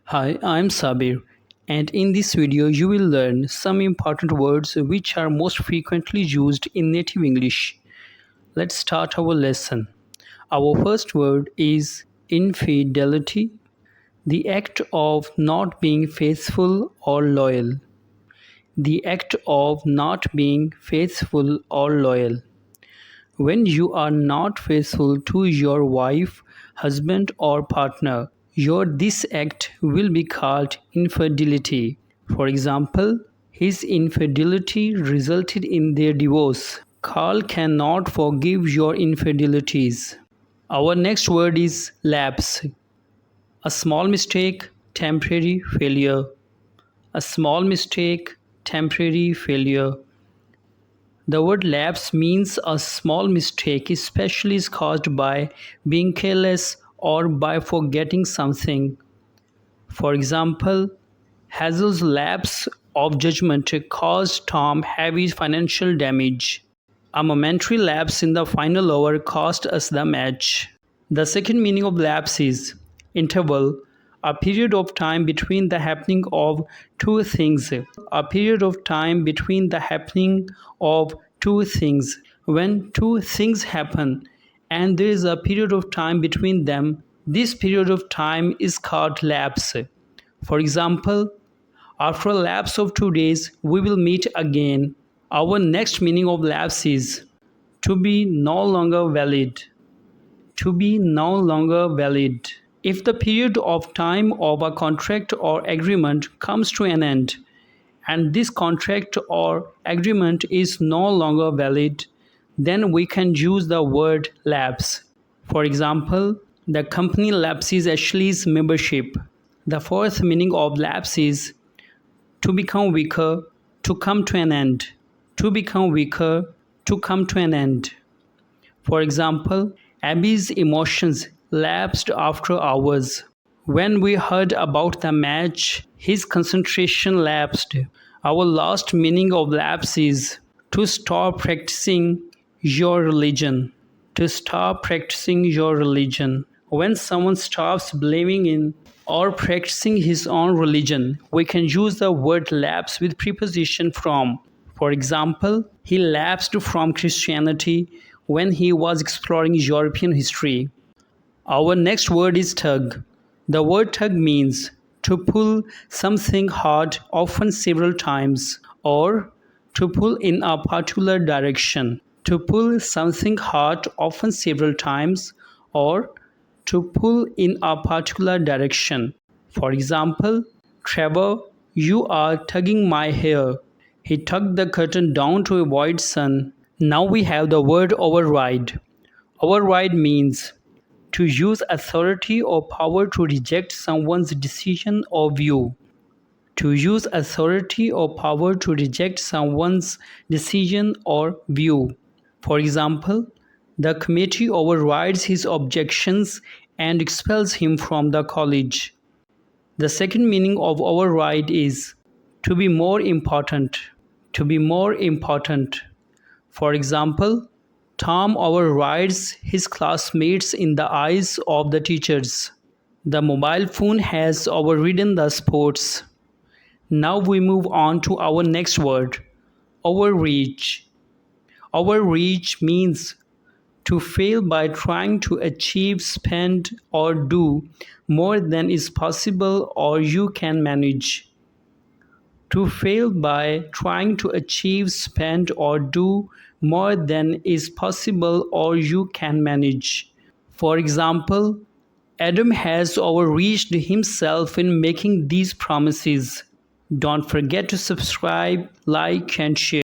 Hi, I'm Sabir, and in this video you will learn some important words which are most frequently used in native English. Let's start our lesson. Our first word is infidelity, the act of not being faithful or loyal. The act of not being faithful or loyal. When you are not faithful to your wife, husband, or partner, this act will be called infidelity. For example, his infidelity resulted in their divorce. Carl cannot forgive your infidelities. Our next word is lapse. A small mistake, temporary failure. A small mistake, temporary failure. The word lapse means a small mistake, especially is caused by being careless or by forgetting something. For example, Hazel's lapse of judgment caused Tom heavy financial damage. A momentary lapse in the final over cost us the match. The second meaning of lapse is interval, a period of time between the happening of two things. A period of time between the happening of two things. When two things happen and there is a period of time between them, this period of time is called lapse. For example, after a lapse of 2 days, we will meet again. Our next meaning of lapse is to be no longer valid. To be no longer valid. If the period of time of a contract or agreement comes to an end, and this contract or agreement is no longer valid, then we can use the word lapse. For example, the company lapses Ashley's membership. The fourth meaning of lapse is to become weaker, to come to an end. To become weaker, to come to an end. For example, Abby's emotions lapsed after hours. When we heard about the match, his concentration lapsed. Our last meaning of lapse is to stop practicing your religion. To stop practicing your religion. When someone stops believing in or practicing his own religion, we can use the word lapse with preposition from. For example, he lapsed from Christianity when he was exploring European history. Our next word is tug. The word tug means to pull something hard, often several times, or to pull in a particular direction. To pull something hard, often several times, or to pull in a particular direction. For example, Trevor, you are tugging my hair. He tugged the curtain down to avoid sun. Now we have the word override. Override means to use authority or power to reject someone's decision or view. To use authority or power to reject someone's decision or view. For example, the committee overrides his objections and expels him from the college. The second meaning of override is to be more important. To be more important. For example, Tom overrides his classmates in the eyes of the teachers. The mobile phone has overridden the sports. Now we move on to our next word, overreach. Overreach means to fail by trying to achieve, spend, or do more than is possible or you can manage. To fail by trying to achieve, spend, or do more than is possible or you can manage. For example, Adam has overreached himself in making these promises. Don't forget to subscribe, like, and share.